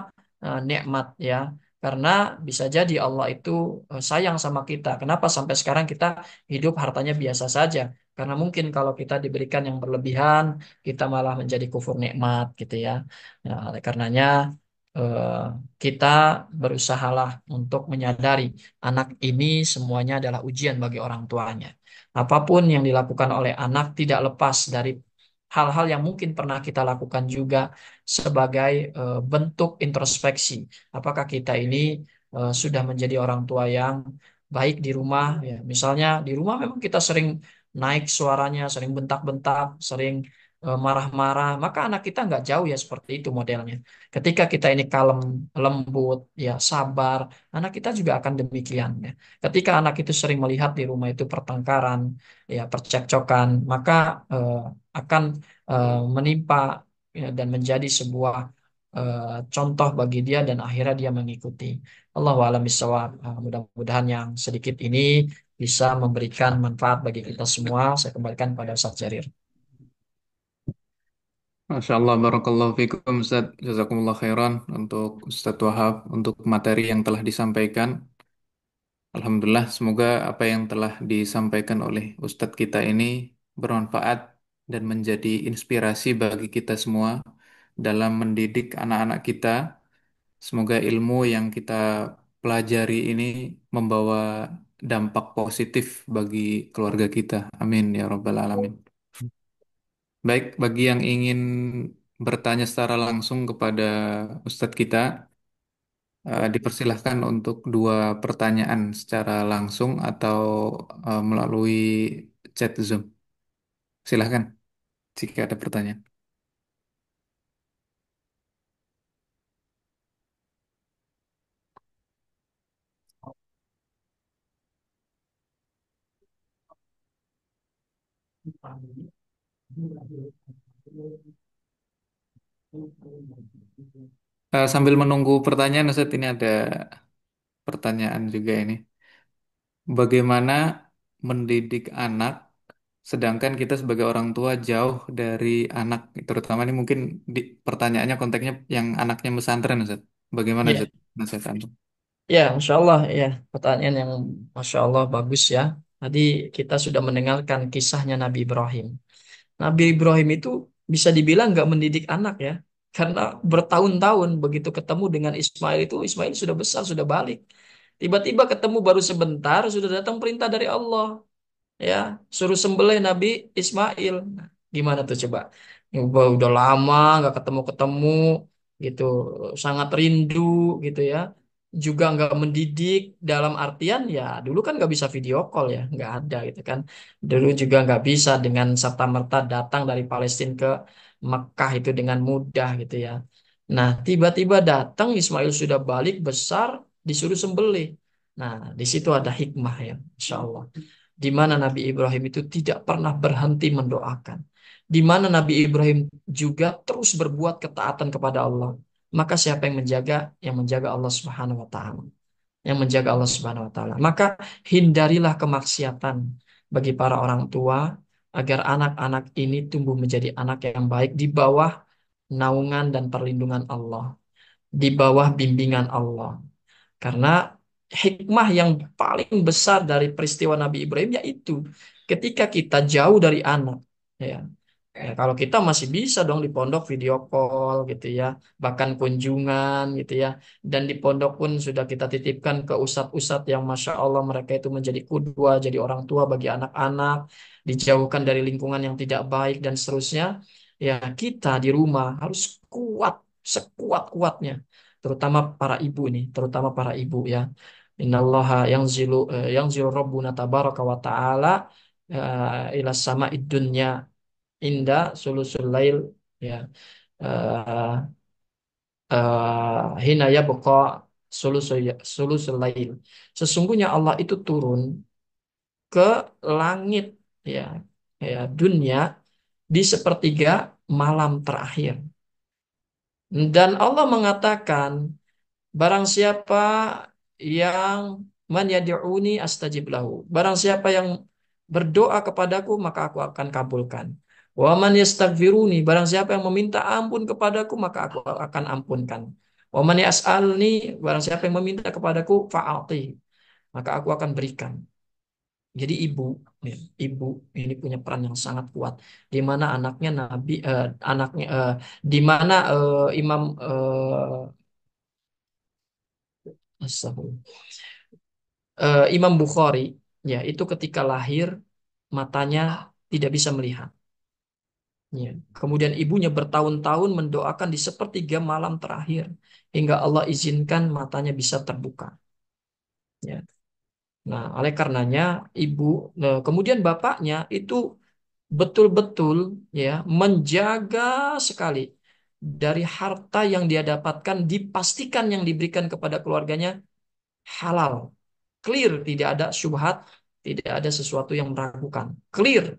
nikmat, ya. Karena bisa jadi Allah itu sayang sama kita. Kenapa sampai sekarang kita hidup hartanya biasa saja? Karena mungkin kalau kita diberikan yang berlebihan, kita malah menjadi kufur nikmat gitu ya. Nah, oleh karenanya eh, kita berusahalah untuk menyadari anak ini semuanya adalah ujian bagi orang tuanya. Apapun yang dilakukan oleh anak tidak lepas dari hal-hal yang mungkin pernah kita lakukan juga sebagai bentuk introspeksi. Apakah kita ini sudah menjadi orang tua yang baik di rumah? Ya, misalnya di rumah memang kita sering naik suaranya, sering bentak-bentak, sering marah-marah, maka anak kita nggak jauh ya seperti itu modelnya. Ketika kita ini kalem, lembut, ya sabar, anak kita juga akan demikian. Ya. Ketika anak itu sering melihat di rumah itu pertengkaran, ya percekcokan, maka eh, akan menimpa ya, dan menjadi sebuah contoh bagi dia dan akhirnya dia mengikuti. Allahu a'lam bishawab. Mudah-mudahan yang sedikit ini bisa memberikan manfaat bagi kita semua. Saya kembalikan pada Ustaz Jarir. Masya Allah, barakallahu fikum Ustaz. Jazakumullah khairan untuk Ustaz Wahab, untuk materi yang telah disampaikan. Alhamdulillah, semoga apa yang telah disampaikan oleh Ustadz kita ini bermanfaat dan menjadi inspirasi bagi kita semua dalam mendidik anak-anak kita. Semoga ilmu yang kita pelajari ini membawa dampak positif bagi keluarga kita. Amin ya Rabbal Alamin. Baik, bagi yang ingin bertanya secara langsung kepada Ustadz kita, dipersilahkan untuk dua pertanyaan secara langsung atau melalui chat Zoom. Silahkan jika ada pertanyaan. Sambil menunggu pertanyaan, Ustaz, ini ada pertanyaan juga ini. Bagaimana mendidik anak sedangkan kita sebagai orang tua jauh dari anak, terutama ini mungkin pertanyaannya konteksnya yang anaknya pesantren, Ustaz. Bagaimana Ya, Ustaz? Nasihat Antum? ya, Masya Allah, ya, pertanyaan yang Masya Allah bagus ya. Tadi kita sudah mendengarkan kisahnya Nabi Ibrahim. Nabi Ibrahim itu bisa dibilang nggak mendidik anak ya, karena bertahun-tahun begitu ketemu dengan Ismail itu, Ismail sudah besar, sudah balik. Tiba-tiba ketemu baru sebentar, sudah datang perintah dari Allah, ya, suruh sembelih Nabi Ismail. Nah, gimana tuh coba? Udah lama nggak ketemu-ketemu, gitu, sangat rindu, gitu ya. Juga nggak mendidik dalam artian ya dulu kan nggak bisa video call ya, nggak ada gitu kan. Dulu juga nggak bisa dengan serta merta datang dari Palestina ke Mekah itu dengan mudah gitu ya. Nah tiba-tiba datang Ismail sudah balik besar disuruh sembelih. Nah di situ ada hikmah ya, Insya Allah di mana Nabi Ibrahim itu tidak pernah berhenti mendoakan, di mana Nabi Ibrahim juga terus berbuat ketaatan kepada Allah. Maka siapa yang menjaga? Yang menjaga Allah Subhanahu wa taala. Yang menjaga Allah Subhanahu wa taala. Maka hindarilah kemaksiatan bagi para orang tua agar anak-anak ini tumbuh menjadi anak yang baik di bawah naungan dan perlindungan Allah, di bawah bimbingan Allah. Karena hikmah yang paling besar dari peristiwa Nabi Ibrahim yaitu ketika kita jauh dari anak, ya. Ya, kalau kita masih bisa dong di pondok video call gitu ya, bahkan kunjungan gitu ya. Dan di pondok pun sudah kita titipkan ke ustadz-ustadz yang Masya Allah mereka itu menjadi kudua, jadi orang tua bagi anak-anak, dijauhkan dari lingkungan yang tidak baik dan seterusnya. Ya, kita di rumah harus kuat, sekuat-kuatnya terutama para ibu nih, terutama para ibu ya. Innallaha yang zilu Rabbuna tabaraka wa ta'ala ila sama'id dunya inda sulusul lail ya. eh, Hina yabqa sulusul lail. Sesungguhnya Allah itu turun ke langit ya, ya dunia di sepertiga malam terakhir. Dan Allah mengatakan barang siapa yang man yad'uni astajib lahu. Barang siapa yang berdoa kepadaku maka aku akan kabulkan. Wa man yastaghfiruni, barang siapa yang meminta ampun kepadaku maka aku akan ampunkan. Wa man yas'alni, barang siapa yang meminta kepadaku fa'ati, maka aku akan berikan. Jadi ibu, nih, ibu ini punya peran yang sangat kuat di mana anaknya nabi anaknya di mana Imam astagfirullah. Imam Bukhari ya itu ketika lahir matanya tidak bisa melihat. Ya. Kemudian ibunya bertahun-tahun mendoakan di sepertiga malam terakhir hingga Allah izinkan matanya bisa terbuka. Ya. Nah, oleh karenanya ibu, kemudian bapaknya itu betul-betul ya menjaga sekali dari harta yang dia dapatkan, dipastikan yang diberikan kepada keluarganya halal, clear, tidak ada syubhat, tidak ada sesuatu yang meragukan, clear.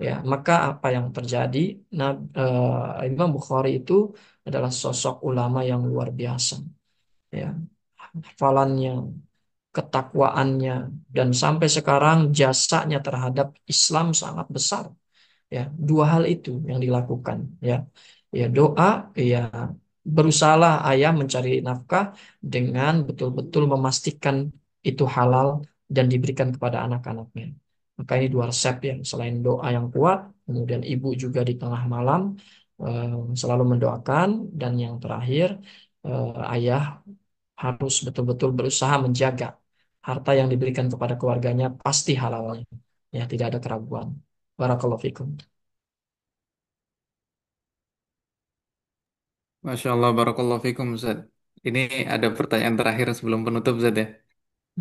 Ya, maka apa yang terjadi? Nah, Imam Bukhari itu adalah sosok ulama yang luar biasa. Ya, hafalannya, ketakwaannya, dan sampai sekarang jasanya terhadap Islam sangat besar. Ya, dua hal itu yang dilakukan. Ya, ya doa, ya berusahalah ayah mencari nafkah dengan betul-betul memastikan itu halal dan diberikan kepada anak-anaknya. Maka ini dua resep ya, selain doa yang kuat, kemudian ibu juga di tengah malam eh, selalu mendoakan, dan yang terakhir ayah harus betul-betul berusaha menjaga harta yang diberikan kepada keluarganya pasti halalnya. Ya, tidak ada keraguan. Barakallahu fikum. Masya Allah, barakallahu fikum, Ustaz. Ini ada pertanyaan terakhir sebelum penutup, Ustaz ya.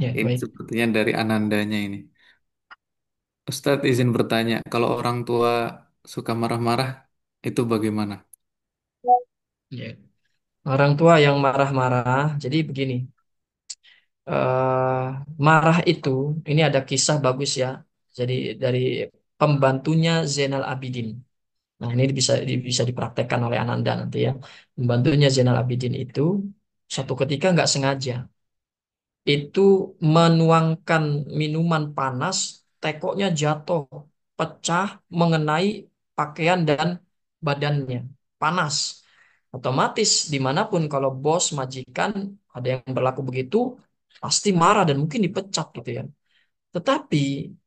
Ya, Ini baik. sepertinya dari Anandanya ini. Ustadz izin bertanya, kalau orang tua suka marah-marah, itu bagaimana? Ya. Orang tua yang marah-marah, jadi begini, marah itu, ini ada kisah bagus ya. Jadi dari pembantunya Zainal Abidin. Nah, ini bisa dipraktekkan oleh Ananda nanti ya. Pembantunya Zainal Abidin itu satu ketika nggak sengaja itu menuangkan minuman panas, tekonya jatuh, pecah, mengenai pakaian dan badannya, panas. Otomatis dimanapun kalau bos, majikan, ada yang berlaku begitu, pasti marah dan mungkin dipecat gitu ya. Tetapi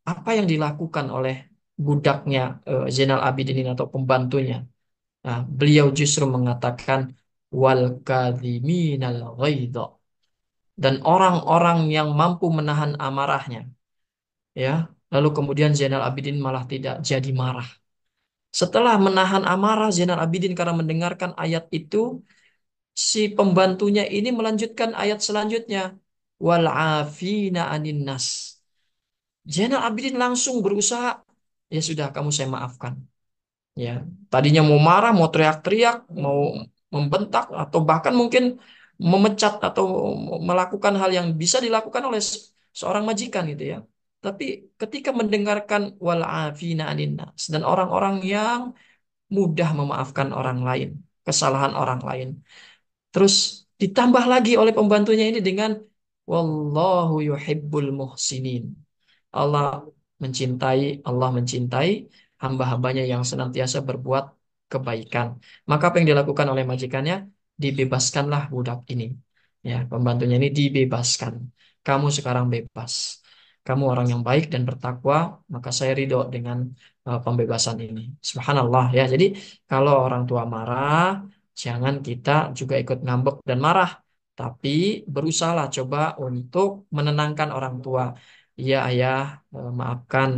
apa yang dilakukan oleh budaknya Zainal Abidin ini atau pembantunya? Nah, beliau justru mengatakan wal kadhiminal ghaidha, dan orang-orang yang mampu menahan amarahnya, ya. Lalu kemudian Zainal Abidin malah tidak jadi marah. Setelah menahan amarah Zainal Abidin karena mendengarkan ayat itu, si pembantunya ini melanjutkan ayat selanjutnya, wal afina anin nas. Zainal Abidin langsung berusaha, ya sudah kamu saya maafkan. Ya, tadinya mau marah, mau teriak-teriak, mau membentak atau bahkan mungkin memecat atau melakukan hal yang bisa dilakukan oleh seorang majikan gitu ya. Tapi ketika mendengarkan wal afina anin nas, dan orang-orang yang mudah memaafkan orang lain, kesalahan orang lain. Terus ditambah lagi oleh pembantunya ini dengan wallahu yuhibbul muhsinin. Allah Allah mencintai hamba-hambanya yang senantiasa berbuat kebaikan. Maka apa yang dilakukan oleh majikannya? Dibebaskanlah budak ini. Ya, pembantunya ini dibebaskan. Kamu sekarang bebas. Kamu orang yang baik dan bertakwa, maka saya ridho dengan pembebasan ini. Subhanallah ya. Jadi kalau orang tua marah, jangan kita juga ikut ngambek dan marah. Tapi berusahalah coba untuk menenangkan orang tua. Iya ayah, maafkan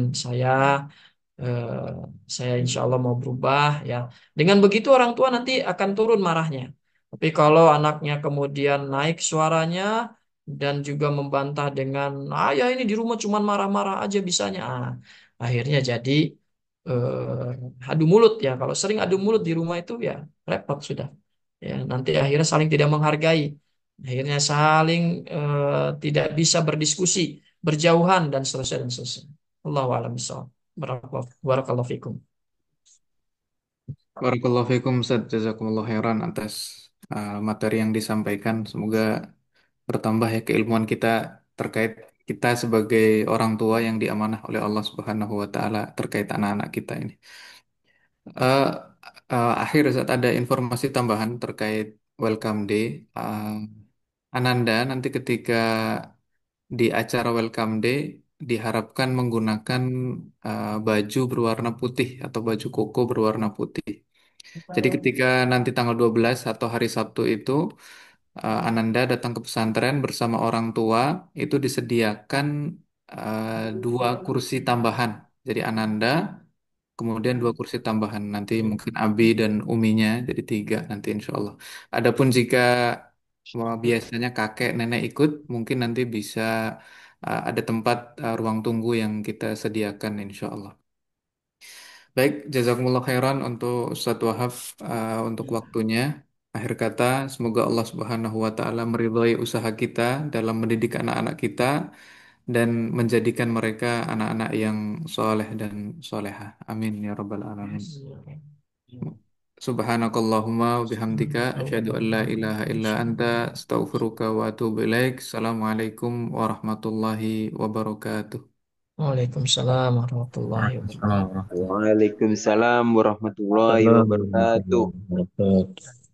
eh, saya insya Allah mau berubah ya. Dengan begitu orang tua nanti akan turun marahnya. Tapi kalau anaknya kemudian naik suaranya dan juga membantah dengan ayah ini di rumah cuman marah-marah aja bisanya, akhirnya jadi adu mulut ya. Kalau sering adu mulut di rumah itu ya repot sudah. Ya, nanti akhirnya saling tidak menghargai. Akhirnya saling tidak bisa berdiskusi, berjauhan dan seterusnya dan seterusnya. Allahu a'lam bishawab. Barakallahu fikum. Barakallahu fikum, Ustaz. Jazakumullah khairan atas materi yang disampaikan. Semoga bertambah ya keilmuan kita terkait kita sebagai orang tua yang diamanah oleh Allah Subhanahu wa taala terkait anak-anak kita ini. Eh, akhir saat ada informasi tambahan terkait Welcome Day. Ananda nanti ketika di acara Welcome Day diharapkan menggunakan baju berwarna putih atau baju koko berwarna putih. Jadi ketika nanti tanggal 12 atau hari Sabtu itu Ananda datang ke pesantren bersama orang tua, itu disediakan dua kursi tambahan. Jadi Ananda kemudian 2 kursi tambahan nanti mungkin Abi dan Uminya jadi 3 nanti insya Allah. Adapun jika biasanya kakek nenek ikut mungkin nanti bisa ada tempat ruang tunggu yang kita sediakan insya Allah. Baik, jazakumullah khairan untuk Ustadz Wahab untuk waktunya. Akhir kata, semoga Allah Subhanahu wa taala meridhai usaha kita dalam mendidik anak-anak kita dan menjadikan mereka anak-anak yang soleh dan solehah. Amin ya rabbal alamin. Subhanakallahumma wa bihamdika asyhadu an la ilaha illa anta astaghfiruka wa atubu ilaik. Assalamualaikum warahmatullahi wabarakatuh. Waalaikumsalam warahmatullahi wabarakatuh. Waalaikumsalam warahmatullahi Waalaikumsalam wabarakatuh. warahmatullahi wabarakatuh.